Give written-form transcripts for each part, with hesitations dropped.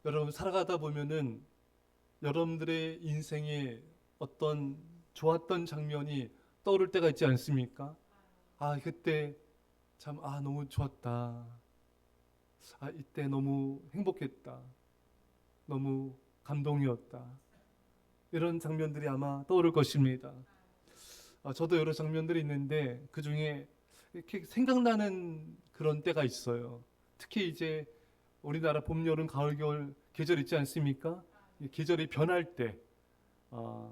여러분 살아가다 보면은 여러분들의 인생에 어떤 좋았던 장면이 떠오를 때가 있지 않습니까? 아, 그때 참, 너무 좋았다. 이때 너무 행복했다. 너무 감동이었다. 이런 장면들이 아마 떠오를 것입니다. 저도 여러 장면들이 있는데 그 중에 이렇게 생각나는 그런 때가 있어요. 특히 이제 우리나라 봄, 여름, 가을, 겨울 계절 있지 않습니까? 이 계절이 변할 때,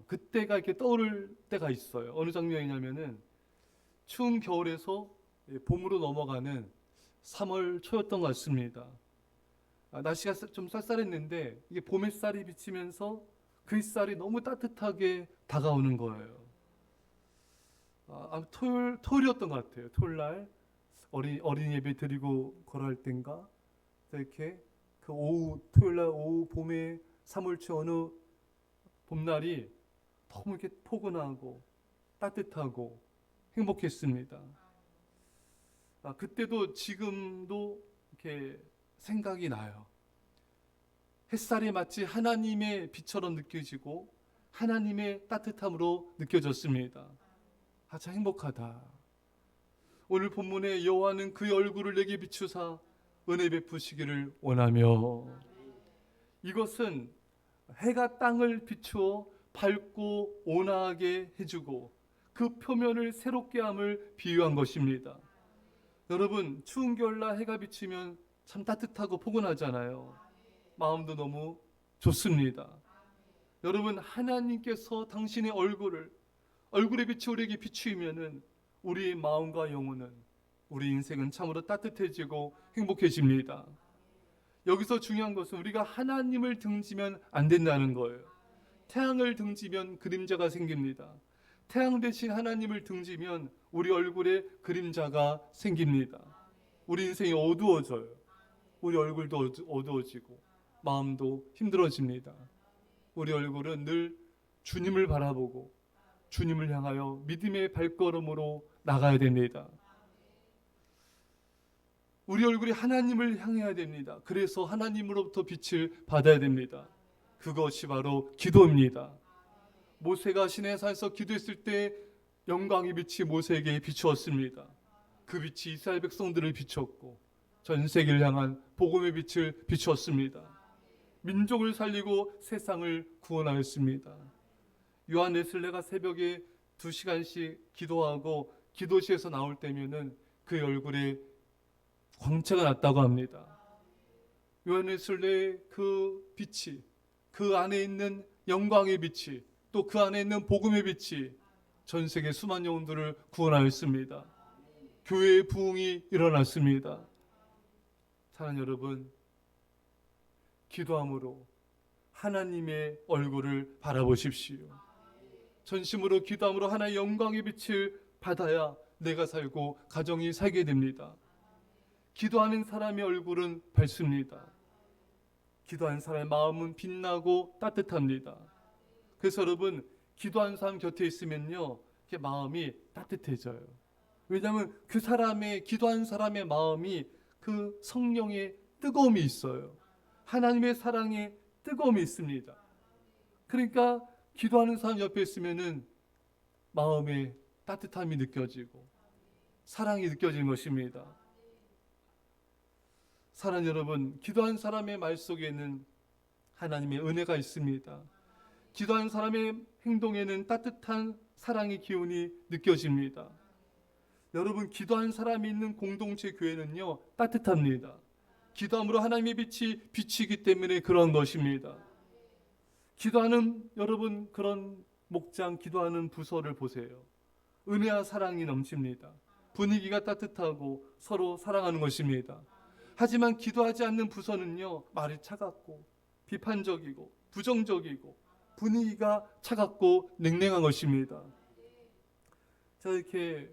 그때가 이렇게 떠오를 때가 있어요. 어느 장면이냐면은 추운 겨울에서 봄으로 넘어가는 3월 초였던 것 같습니다. 날씨가 좀 쌀쌀했는데 이게 봄 햇살이 비치면서 그 햇살이 너무 따뜻하게 다가오는 거예요. 토요일이었던 것 같아요. 토요일 날 어린 예배 드리고 걸어갈 땐가 이렇게 그 오후 토요일 날 오후 봄에 3월초 어느 봄날이 너무 이렇게 포근하고 따뜻하고 행복했습니다. 그때도 지금도 이렇게 생각이 나요. 햇살이 마치 하나님의 빛처럼 느껴지고 하나님의 따뜻함으로 느껴졌습니다. 참 행복하다. 오늘 본문에 여호와는 그의 얼굴을 내게 비추사 은혜 베푸시기를 원하며, 이것은 해가 땅을 비추어 밝고 온화하게 해주고 그 표면을 새롭게 함을 비유한 것입니다. 여러분, 추운 겨울날 해가 비치면 참 따뜻하고 포근하잖아요. 마음도 너무 좋습니다. 여러분, 하나님께서 당신의 얼굴의 빛이 우리에게 비추이면은 우리의 마음과 영혼은, 우리 인생은 참으로 따뜻해지고 행복해집니다. 여기서 중요한 것은 우리가 하나님을 등지면 안 된다는 거예요. 태양을 등지면 그림자가 생깁니다. 태양 대신 하나님을 등지면 우리 얼굴에 그림자가 생깁니다. 우리 인생이 어두워져요. 우리 얼굴도 어두워지고 마음도 힘들어집니다. 우리 얼굴은 늘 주님을 바라보고 주님을 향하여 믿음의 발걸음으로 나가야 됩니다. 우리 얼굴이 하나님을 향해야 됩니다. 그래서 하나님으로부터 빛을 받아야 됩니다. 그것이 바로 기도입니다. 모세가 시내산에서 기도했을 때 영광의 빛이 모세에게 비추었습니다. 그 빛이 이스라엘 백성들을 비췄고 전 세계를 향한 복음의 빛을 비추었습니다. 민족을 살리고 세상을 구원하였습니다. 요한 웨슬레가 새벽에 2시간씩 기도하고 기도실에서 나올 때면은 그의 얼굴에 광채가 났다고 합니다. 요한 웨슬레의 그 빛이, 그 안에 있는 영광의 빛이, 또 그 안에 있는 복음의 빛이 전 세계 수많은 영혼들을 구원하였습니다. 교회의 부흥이 일어났습니다. 사랑하는 여러분, 기도함으로 하나님의 얼굴을 바라보십시오. 전심으로 기도함으로 하나님의 영광의 빛을 받아야 내가 살고 가정이 살게 됩니다. 기도하는 사람의 얼굴은 밝습니다. 기도하는 사람의 마음은 빛나고 따뜻합니다. 그래서 여러분, 기도하는 사람 곁에 있으면요, 이렇게 마음이 따뜻해져요. 왜냐하면 그 사람의, 기도하는 사람의 마음이 그 성령의 뜨거움이 있어요. 하나님의 사랑에 뜨거움이 있습니다. 그러니까 기도하는 사람 옆에 있으면은 마음에 따뜻함이 느껴지고 사랑이 느껴지는 것입니다. 사랑하는 여러분, 기도하는 사람의 말 속에는 하나님의 은혜가 있습니다. 기도하는 사람의 행동에는 따뜻한 사랑의 기운이 느껴집니다. 여러분, 기도하는 사람이 있는 공동체 교회는요, 따뜻합니다. 기도함으로 하나님의 빛이 비치기 때문에 그런 것입니다. 기도하는 여러분, 그런 목장, 기도하는 부서를 보세요. 은혜와 사랑이 넘칩니다. 분위기가 따뜻하고 서로 사랑하는 것입니다. 하지만 기도하지 않는 부서는요, 말이 차갑고 비판적이고 부정적이고 분위기가 차갑고 냉랭한 것입니다. 제가 이렇게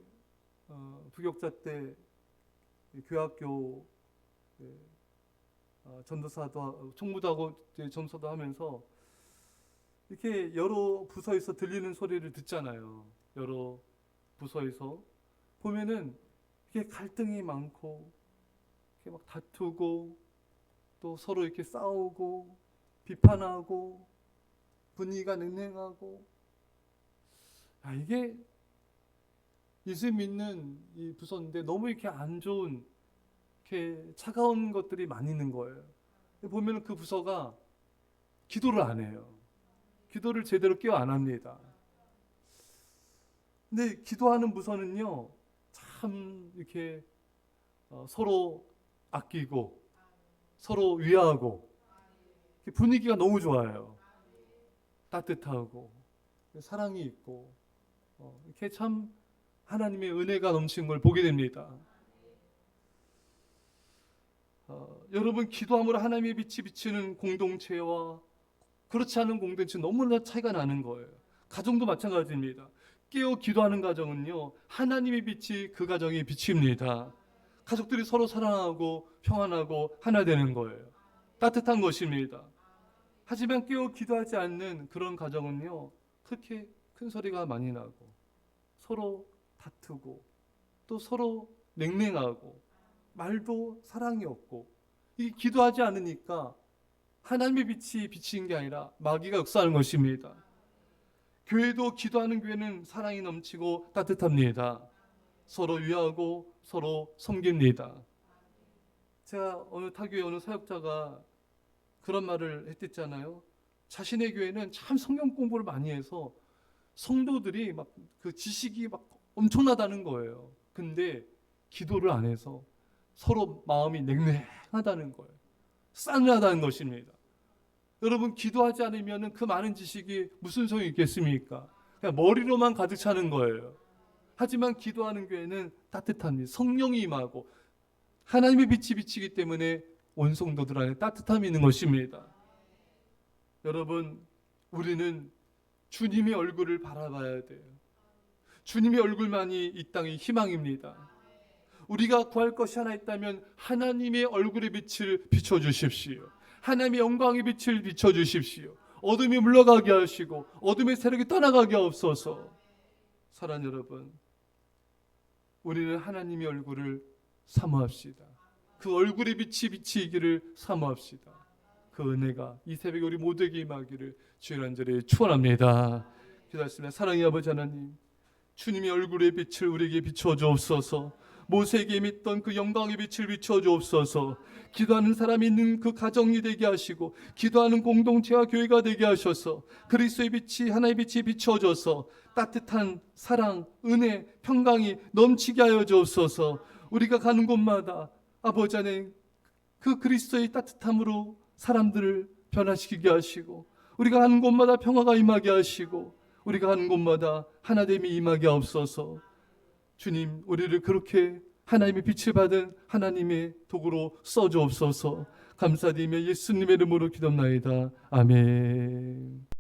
부교육자 때 교학교 전도사도 총무도 하고 전도사도 하면서 이렇게 여러 부서에서 들리는 소리를 듣잖아요. 여러 부서에서 보면은 이게 갈등이 많고 이렇게 막 다투고 또 서로 이렇게 싸우고 비판하고 분위기가 냉랭하고, 이게 예수 믿는 이 부서인데 너무 이렇게 안 좋은, 이렇게 차가운 것들이 많이 있는 거예요. 보면 그 부서가 기도를 안 해요. 기도를 제대로 깨어 안 합니다. 근데 기도하는 부서는요, 참 이렇게 서로 아끼고 서로 위하고 분위기가 너무 좋아요. 따뜻하고 사랑이 있고, 이렇게 참 하나님의 은혜가 넘치는 걸 보게 됩니다. 여러분, 기도함으로 하나님의 빛이 비치는 공동체와 그렇지 않은 공동체 너무나 차이가 나는 거예요. 가정도 마찬가지입니다. 깨어 기도하는 가정은요, 하나님의 빛이 그 가정에 비칩니다. 가족들이 서로 사랑하고 평안하고 하나 되는 거예요. 따뜻한 것입니다. 하지만 깨어 기도하지 않는 그런 가정은요, 그렇게 큰 소리가 많이 나고 서로 다투고 또 서로 냉랭하고 말도 사랑이 없고, 이 기도하지 않으니까 하나님의 빛이 비치는 게 아니라 마귀가 역사하는 것입니다. 교회도, 기도하는 교회는 사랑이 넘치고 따뜻합니다. 서로 위하고 서로 섬깁니다. 제가 어느 타교회 어느 사역자가 그런 말을 했댔잖아요. 자신의 교회는 참 성경 공부를 많이 해서 성도들이 막 그 지식이 막 엄청나다는 거예요. 근데 기도를 안 해서 서로 마음이 냉랭하다는 거예요. 싸늘하다는 것입니다. 여러분, 기도하지 않으면 그 많은 지식이 무슨 소용이 있겠습니까? 그냥 머리로만 가득 차는 거예요. 하지만 기도하는 교회는 따뜻합니다. 성령이 임하고 하나님의 빛이 비치기 때문에 온 성도들 안에 따뜻함이 있는 것입니다. 여러분, 우리는 주님의 얼굴을 바라봐야 돼요. 주님의 얼굴만이 이 땅의 희망입니다. 우리가 구할 것이 하나 있다면 하나님의 얼굴의 빛을 비춰주십시오. 하나님의 영광의 빛을 비춰주십시오. 어둠이 물러가게 하시고 어둠의 세력이 떠나가게 하옵소서. 사랑하는 여러분, 우리는 하나님의 얼굴을 사모합시다. 그 얼굴의 빛이 비치기를 사모합시다. 그 은혜가 이 새벽에 우리 모두에게 임하기를 주의 간절히 축원합니다. 기도하겠습니다. 사랑의 아버지 하나님, 주님의 얼굴의 빛을 우리에게 비춰 주옵소서. 모세에게 믿던 그 영광의 빛을 비춰 주옵소서. 기도하는 사람이 있는 그 가정이 되게 하시고 기도하는 공동체와 교회가 되게 하셔서 그리스도의 빛이, 하나의 빛이 비춰져서 따뜻한 사랑, 은혜, 평강이 넘치게 하여 주옵소서. 우리가 가는 곳마다 아버지 안에 그 그리스도의 따뜻함으로 사람들을 변화시키게 하시고, 우리가 가는 곳마다 평화가 임하게 하시고, 우리가 가는 곳마다 하나됨이 임하게 하옵소서. 주님, 우리를 그렇게 하나님의 빛을 받은 하나님의 도구로 써주옵소서. 감사드리며 예수님의 이름으로 기도합나이다. 아멘.